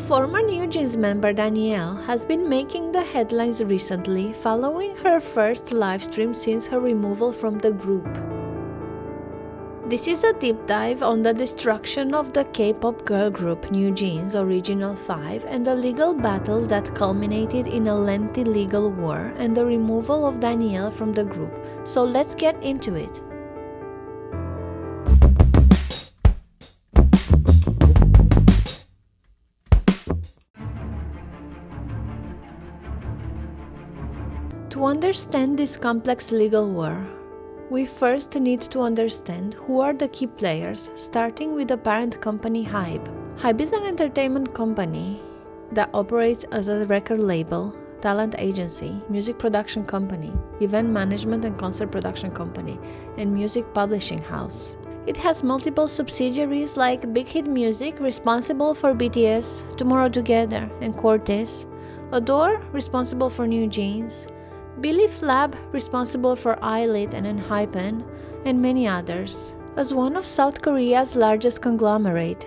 Former NewJeans member Danielle has been making the headlines recently following her first livestream since her removal from the group. This is a deep dive on the destruction of the K-pop girl group NewJeans Original 5 and the legal battles that culminated in a lengthy legal war and the removal of Danielle from the group. So let's get into it. To understand this complex legal war, we first need to understand who are the key players, starting with the parent company HYBE. HYBE is an entertainment company that operates as a record label, talent agency, music production company, event management and concert production company, and music publishing house. It has multiple subsidiaries like Big Hit Music, responsible for BTS, Tomorrow Together, and Cortez, Adore, responsible for NewJeans, Belief Lab, responsible for iLit and ENHYPEN, and many others. As one of South Korea's largest conglomerate,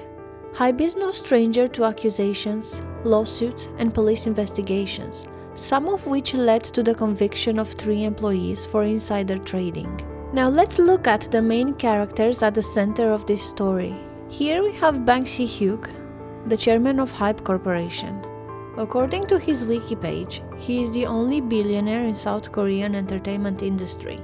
HYBE is no stranger to accusations, lawsuits, and police investigations, some of which led to the conviction of 3 employees for insider trading. Now let's look at the main characters at the center of this story. Here we have Bang Si-hyuk, the chairman of HYBE Corporation. According to his wiki page, he is the only billionaire in South Korean entertainment industry.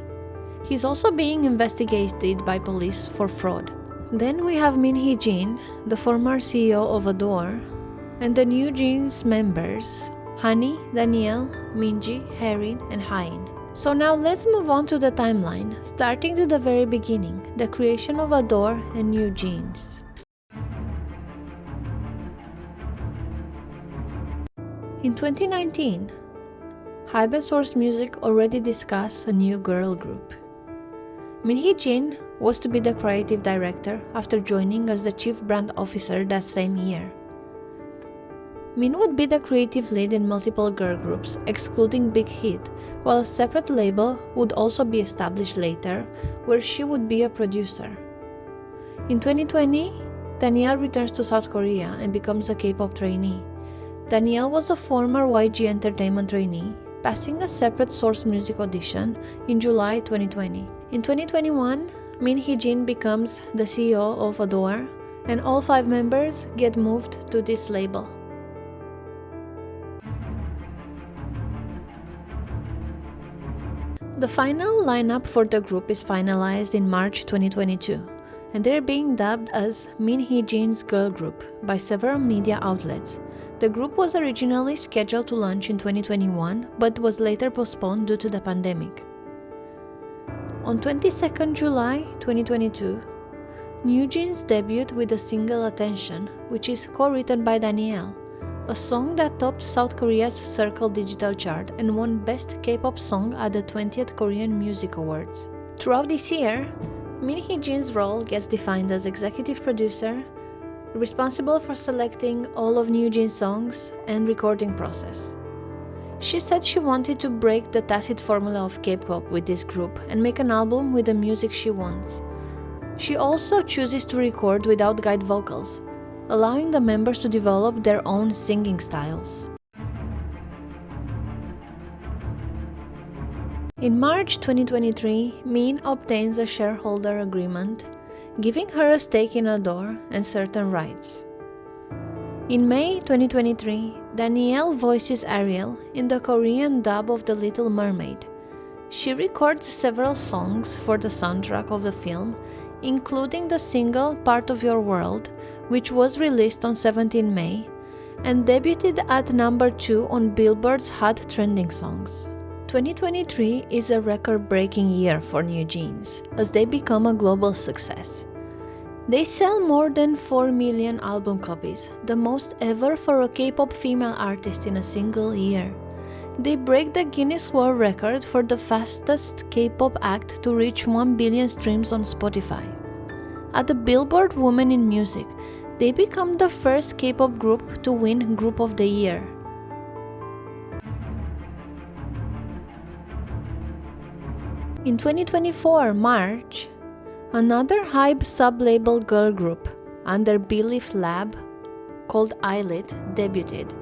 He's also being investigated by police for fraud. Then we have Min Hee-jin, the former CEO of Adore, and the NewJeans members Hani, Danielle, Minji, Harin, and Hain. So now let's move on to the timeline, starting to the very beginning, the creation of Adore and NewJeans. In 2019, HYBE and Source Music already discussed a new girl group. Min Hee-jin was to be the creative director after joining as the chief brand officer that same year. Min would be the creative lead in multiple girl groups, excluding Big Hit, while a separate label would also be established later, where she would be a producer. In 2020, Danielle returns to South Korea and becomes a K-pop trainee. Danielle was a former YG Entertainment trainee, passing a separate Source Music audition in July 2020. In 2021, Min Hee-jin becomes the CEO of Adore, and all 5 members get moved to this label. The final lineup for the group is finalized in March 2022, and they're being dubbed as Min Hee-jin's Girl Group by several media outlets. The group was originally scheduled to launch in 2021, but was later postponed due to the pandemic. On 22nd July 2022, NewJeans debuted with the single Attention, which is co-written by Danielle, a song that topped South Korea's Circle Digital Chart and won Best K-pop Song at the 20th Korean Music Awards. Throughout this year, Min Hee-jin's role gets defined as executive producer, responsible for selecting all of NewJeans songs and recording process. She said she wanted to break the tacit formula of K-pop with this group and make an album with the music she wants. She also chooses to record without guide vocals, allowing the members to develop their own singing styles. In March 2023, Min obtains a shareholder agreement, giving her a stake in Adore and certain rights. In May 2023, Danielle voices Ariel in the Korean dub of The Little Mermaid. She records several songs for the soundtrack of the film, including the single Part of Your World, which was released on 17 May, and debuted at number 2 on Billboard's Hot Trending Songs. 2023 is a record-breaking year for NewJeans, as they become a global success. They sell more than 4 million album copies, the most ever for a K-pop female artist in a single year. They break the Guinness World Record for the fastest K-pop act to reach 1 billion streams on Spotify. At the Billboard Women in Music, they become the first K-pop group to win Group of the Year. In 2024 March, another HYBE sub-label girl group under Belief Lab, called Eyelid debuted,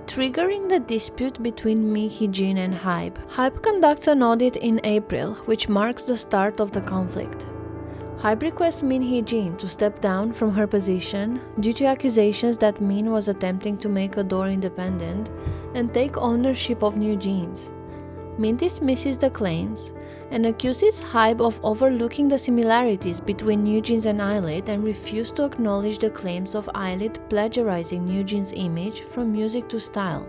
triggering the dispute between Min Hee-jin and HYBE. HYBE conducts an audit in April, which marks the start of the conflict. HYBE requests Min Hee-jin to step down from her position due to accusations that Min was attempting to make Adore independent and take ownership of NewJeans. Min dismisses the claims and accuses HYBE of overlooking the similarities between NewJeans and Eyelid and refused to acknowledge the claims of Eyelid plagiarizing NewJeans' image from music to style.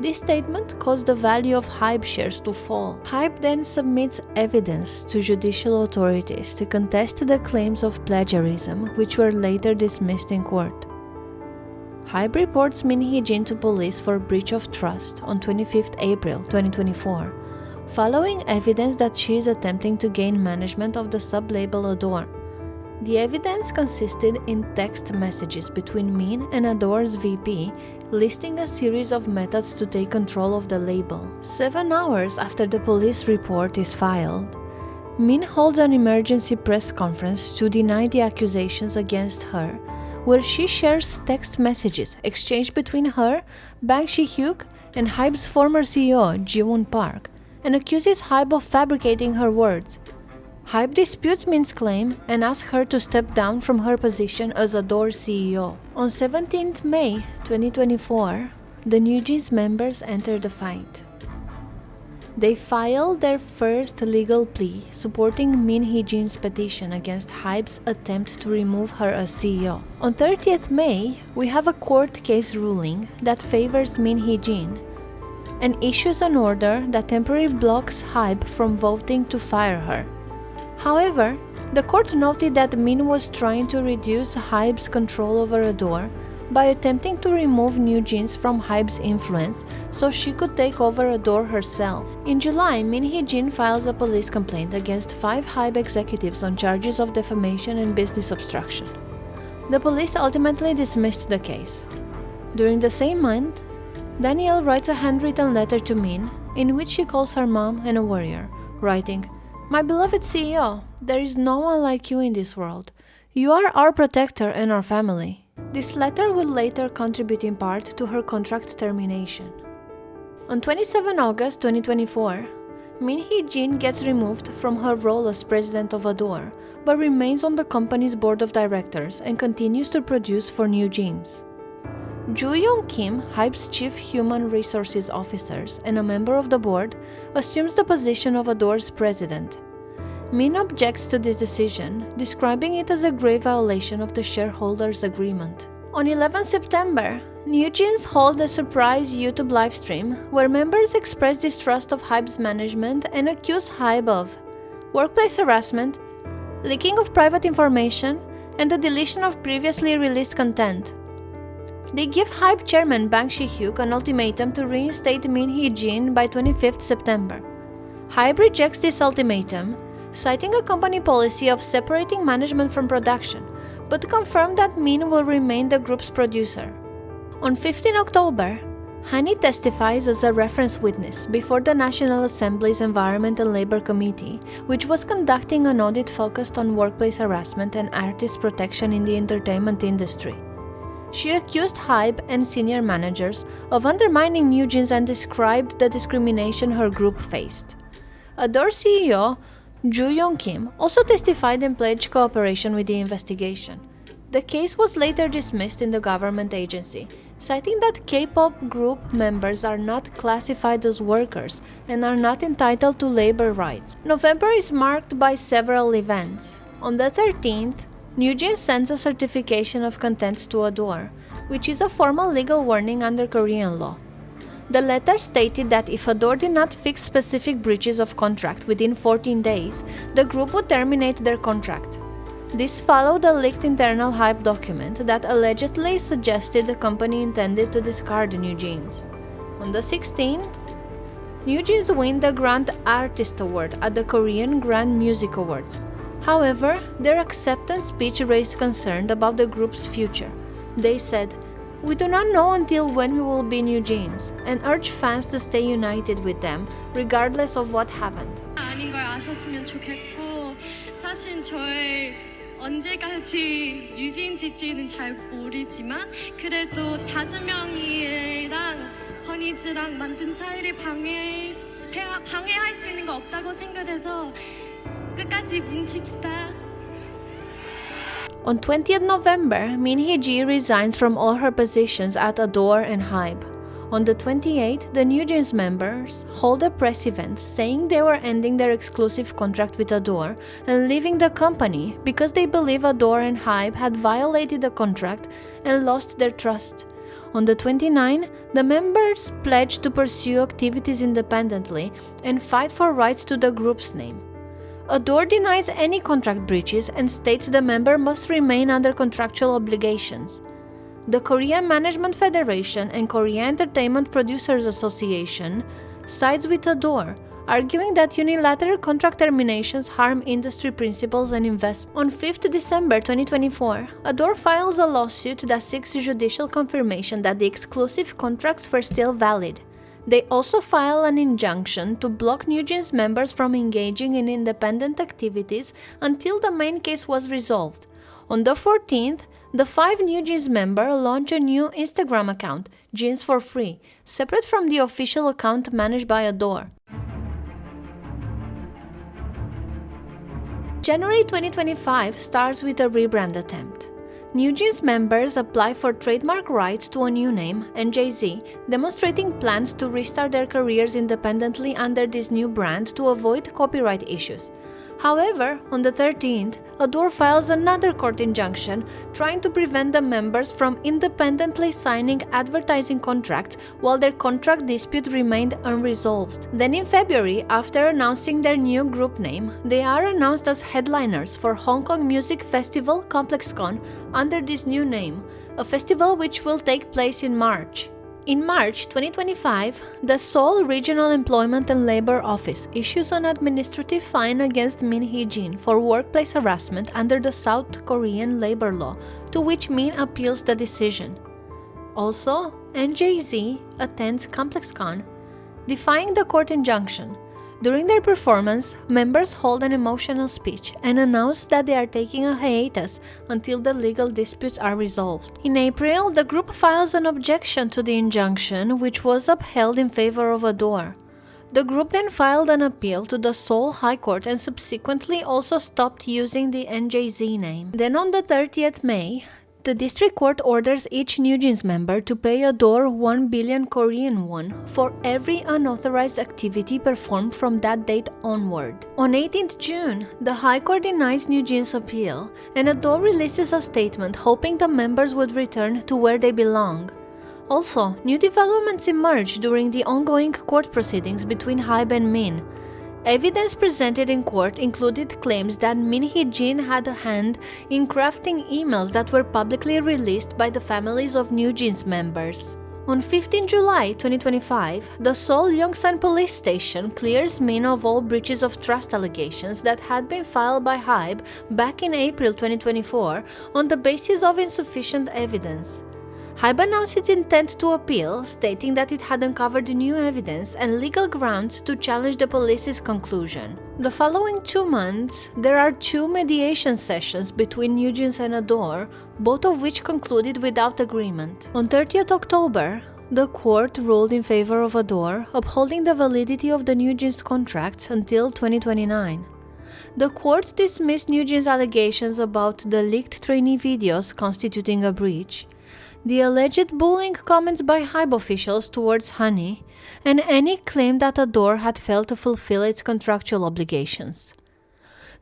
This statement caused the value of HYBE shares to fall. HYBE then submits evidence to judicial authorities to contest the claims of plagiarism, which were later dismissed in court. HYBE reports Min Hee-jin to police for breach of trust on 25 April 2024, following evidence that she is attempting to gain management of the sub-label Adore. The evidence consisted in text messages between Min and Adore's VP, listing a series of methods to take control of the label. 7 hours after the police report is filed, Min holds an emergency press conference to deny the accusations against her, where she shares text messages exchanged between her, Bang Si-hyuk, and HYBE's former CEO, Ji-woon Park, and accuses HYBE of fabricating her words. HYBE disputes Min's claim and asks her to step down from her position as Adore CEO. On 17 May 2024, the NewJeans members entered the fight. They filed their first legal plea supporting Min Hee-jin's petition against HYBE's attempt to remove her as CEO. On 30th May, we have a court case ruling that favors Min Hee-jin and issues an order that temporarily blocks HYBE from voting to fire her. However, the court noted that Min was trying to reduce HYBE's control over Adore by attempting to remove NewJeans from HYBE's influence so she could take over Adore herself. In July, Min Hee-jin files a police complaint against 5 HYBE executives on charges of defamation and business obstruction. The police ultimately dismissed the case. During the same month, Danielle writes a handwritten letter to Min in which she calls her mom and a warrior, writing, "My beloved CEO, there is no one like you in this world. You are our protector and our family." This letter will later contribute in part to her contract termination. On 27 August 2024, Min Hee-jin gets removed from her role as president of Adore, but remains on the company's board of directors and continues to produce for NewJeans. Joo Young-kim, HYBE's chief human resources officer and a member of the board, assumes the position of Adore's president. Min objects to this decision, describing it as a grave violation of the shareholders' agreement. On 11 September, NewJeans hold a surprise YouTube livestream where members express distrust of HYBE's management and accuse HYBE of workplace harassment, leaking of private information, and the deletion of previously released content. They give HYBE chairman Bang Si-hyuk an ultimatum to reinstate Min Hee-jin by 25 September. HYBE rejects this ultimatum, citing a company policy of separating management from production, but confirmed that Min will remain the group's producer. On 15 October, Hani testifies as a reference witness before the National Assembly's Environment and Labor Committee, which was conducting an audit focused on workplace harassment and artist protection in the entertainment industry. She accused HYBE and senior managers of undermining NewJeans and described the discrimination her group faced. Adore CEO Joo Young-kim also testified and pledged cooperation with the investigation. The case was later dismissed in the government agency, citing that K-pop group members are not classified as workers and are not entitled to labor rights. November is marked by several events. On the 13th, NewJeans sends a certification of content to Adore, which is a formal legal warning under Korean law. The letter stated that if Adore did not fix specific breaches of contract within 14 days, the group would terminate their contract. This followed a leaked internal HYBE document that allegedly suggested the company intended to discard NewJeans. On the 16th, NewJeans win the Grand Artist Award at the Korean Grand Music Awards. However, their acceptance speech raised concern about the group's future. They said, "We do not know until when we will be NewJeans, and urge fans to stay united with them, regardless of what happened." 아닌 걸 아셨으면 좋겠고 사실 저의 언제까지 뉴진스일지는 잘 모르지만 그래도 5명이랑 허니즈랑 만든 사이를 방해할 수 있는 거 없다고 생각해서 끝까지 뭉칩시다. On 20th November, Min Hee-ji resigns from all her positions at Adore and HYBE. On the 28th, the NewJeans members hold a press event saying they were ending their exclusive contract with Adore and leaving the company because they believe Adore and HYBE had violated the contract and lost their trust. On the 29th, the members pledged to pursue activities independently and fight for rights to the group's name. Adore denies any contract breaches and states the member must remain under contractual obligations. The Korea Management Federation and Korea Entertainment Producers Association sides with Adore, arguing that unilateral contract terminations harm industry principles and investment. On 5th December 2024, Adore files a lawsuit that seeks judicial confirmation that the exclusive contracts were still valid. They also file an injunction to block NewJeans members from engaging in independent activities until the main case was resolved. On the 14th, the 5 NewJeans members launch a new Instagram account, Jeans for Free, separate from the official account managed by Adore. January 2025 starts with a rebrand attempt. NewJeans members apply for trademark rights to a new name, NJZ, demonstrating plans to restart their careers independently under this new brand to avoid copyright issues. However, on the 13th, Adore files another court injunction trying to prevent the members from independently signing advertising contracts while their contract dispute remained unresolved. Then in February, after announcing their new group name, they are announced as headliners for Hong Kong music festival ComplexCon under this new name, a festival which will take place in March. In March 2025, the Seoul Regional Employment and Labor Office issues an administrative fine against Min Hee-jin for workplace harassment under the South Korean labor law, to which Min appeals the decision. Also, NJZ attends ComplexCon, defying the court injunction. During their performance, members hold an emotional speech and announce that they are taking a hiatus until the legal disputes are resolved. In April, the group files an objection to the injunction, which was upheld in favor of Adore. The group then filed an appeal to the Seoul High Court and subsequently also stopped using the NJZ name. Then on the 30th May, the district court orders each NewJeans member to pay Adore 1 billion Korean won for every unauthorized activity performed from that date onward. On 18th June, the High Court denies NewJeans' appeal, and Adore releases a statement hoping the members would return to where they belong. Also, new developments emerged during the ongoing court proceedings between HYBE and Min. Evidence presented in court included claims that Min Hee-jin had a hand in crafting emails that were publicly released by the families of NewJeans members. On 15 July 2025, the Seoul Yongsan police station clears Min of all breaches of trust allegations that had been filed by HYBE back in April 2024 on the basis of insufficient evidence. HYBE announced its intent to appeal, stating that it had uncovered new evidence and legal grounds to challenge the police's conclusion. The following 2 months, there are 2 mediation sessions between NewJeans and Adore, both of which concluded without agreement. On 30th October, the court ruled in favor of Adore, upholding the validity of the NewJeans contracts until 2029. The court dismissed NewJeans' allegations about the leaked trainee videos constituting a breach, the alleged bullying comments by HYBE officials towards Honey, and any claim that Adore had failed to fulfill its contractual obligations.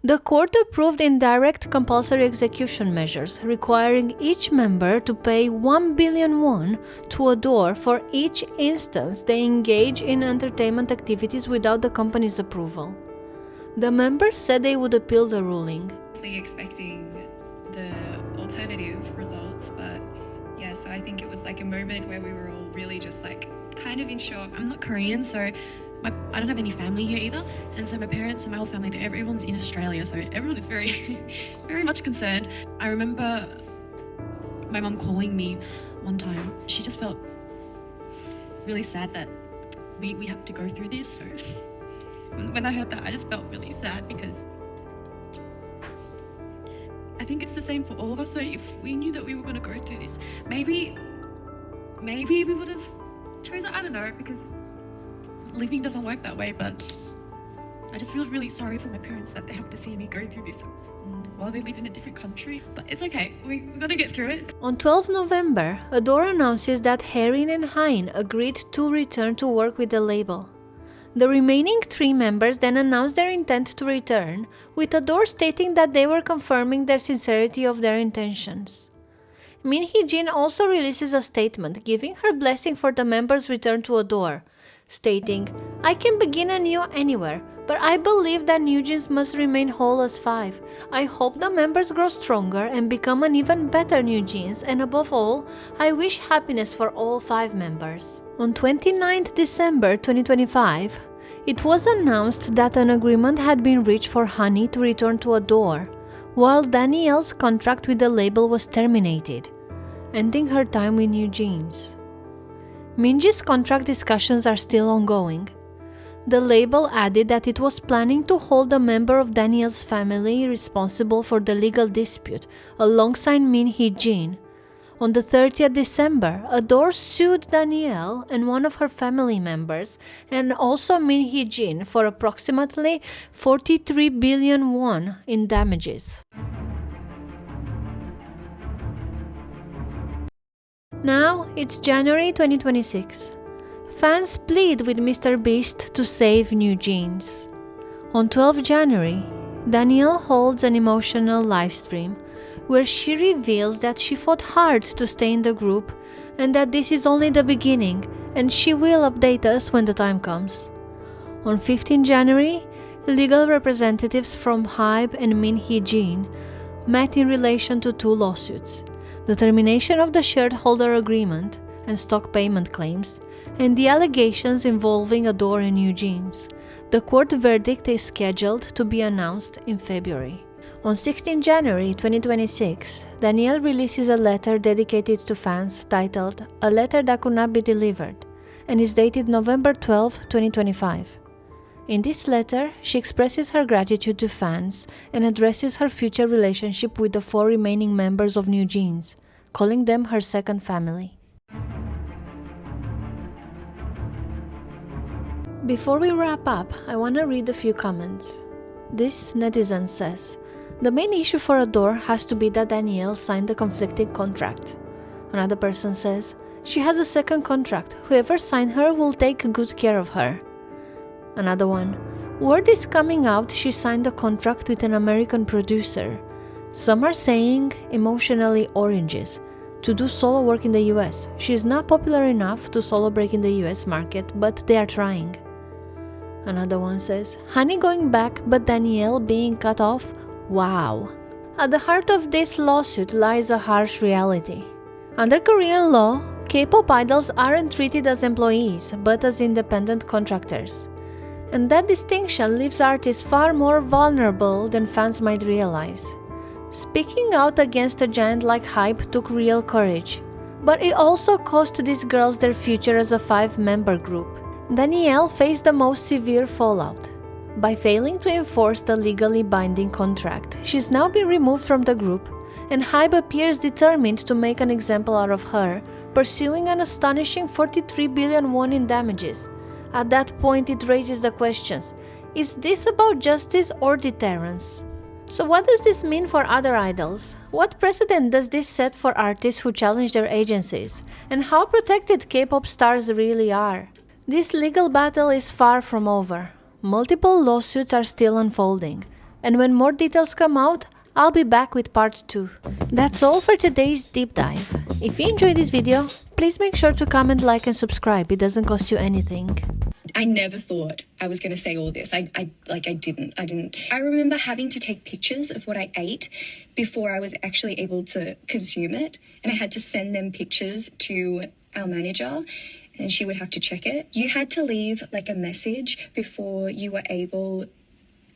The court approved indirect compulsory execution measures, requiring each member to pay 1 billion won to Adore for each instance they engage in entertainment activities without the company's approval. The members said they would appeal the ruling. Expecting the alternative results, but yeah, so I think it was like a moment where we were all really just like kind of in shock. I'm not Korean, so I don't have any family here either, and so my parents and my whole family, everyone's in Australia, so everyone is very, very much concerned. I remember my mum calling me one time. She just felt really sad that we have to go through this. So when I heard that, I just felt really sad because I think it's the same for all of us. So if we knew that we were going to go through this, maybe we would have chosen, I don't know, because living doesn't work that way, but I just feel really sorry for my parents that they have to see me go through this while they live in a different country. But it's okay, we're gonna get through it. On 12 November, Adore announces that Harin and Hein agreed to return to work with the label. The remaining 3 members then announced their intent to return, with Adore stating that they were confirming their sincerity of their intentions. Min Hee-jin also releases a statement giving her blessing for the members' return to Adore, stating, "I can begin anew anywhere, but I believe that NewJeans must remain whole as 5. I hope the members grow stronger and become an even better NewJeans, and above all, I wish happiness for all 5 members." On 29 December 2025, it was announced that an agreement had been reached for Honey to return to Adore, while Danielle's contract with the label was terminated, ending her time with NewJeans. Minji's contract discussions are still ongoing. The label added that it was planning to hold a member of Danielle's family responsible for the legal dispute alongside Min Hee-jin. On the 30th December, Adore sued Danielle and one of her family members, and also Min Hee-jin, for approximately 43 billion won in damages. Now it's January 2026. Fans plead with Mr. Beast to save NewJeans. On 12 January, Danielle holds an emotional livestream where she reveals that she fought hard to stay in the group and that this is only the beginning and she will update us when the time comes. On 15 January, legal representatives from HYBE and Min Hee-jin met in relation to 2 lawsuits: the termination of the shareholder agreement and stock payment claims, and the allegations involving Adore and NewJeans. The court verdict is scheduled to be announced in February. On 16 January 2026, Danielle releases a letter dedicated to fans titled "A Letter That Could Not Be Delivered" and is dated November 12, 2025. In this letter, she expresses her gratitude to fans and addresses her future relationship with the 4 remaining members of NewJeans, calling them her second family. Before we wrap up, I want to read a few comments. This netizen says, "The main issue for Adore has to be that Danielle signed a conflicting contract." Another person says, "She has a second contract. Whoever signed her will take good care of her." Another one, "Word is coming out she signed a contract with an American producer. Some are saying Emotionally Oranges to do solo work in the US. She is not popular enough to solo break in the US market, but they are trying." Another one says, "Honey going back but Danielle being cut off? Wow." At the heart of this lawsuit lies a harsh reality. Under Korean law, K-pop idols aren't treated as employees, but as independent contractors. And that distinction leaves artists far more vulnerable than fans might realize. Speaking out against a giant like HYBE took real courage, but it also cost these girls their future as a 5-member group. Danielle faced the most severe fallout. By failing to enforce the legally binding contract, she's now been removed from the group, and HYBE appears determined to make an example out of her, pursuing an astonishing 43 billion won in damages. At that point, it raises the questions: is this about justice or deterrence? So what does this mean for other idols? What precedent does this set for artists who challenge their agencies? And how protected K-pop stars really are? This legal battle is far from over. Multiple lawsuits are still unfolding, and when more details come out, I'll be back with part 2. That's all for today's deep dive. If you enjoyed this video, please make sure to comment, like and subscribe. It doesn't cost you anything. I never thought I was going to say all this. I didn't. I remember having to take pictures of what I ate before I was actually able to consume it. And I had to send them pictures to our manager and she would have to check it. You had to leave like a message before you were able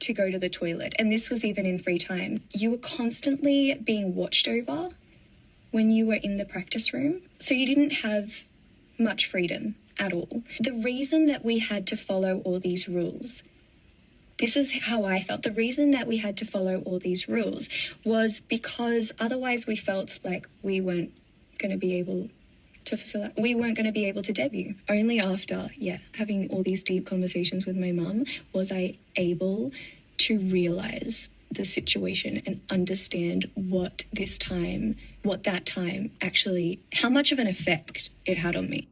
to go to the toilet. And this was even in free time. You were constantly being watched over when you were in the practice room. So you didn't have much freedom at all. The reason that we had to follow all these rules, This is how I felt. The reason that we had to follow all these rules was because otherwise we felt like we weren't going to be able to fulfill it. We weren't going to be able to debut. Only after, having all these deep conversations with my mum was I able to realise the situation and understand what that time actually, how much of an effect it had on me.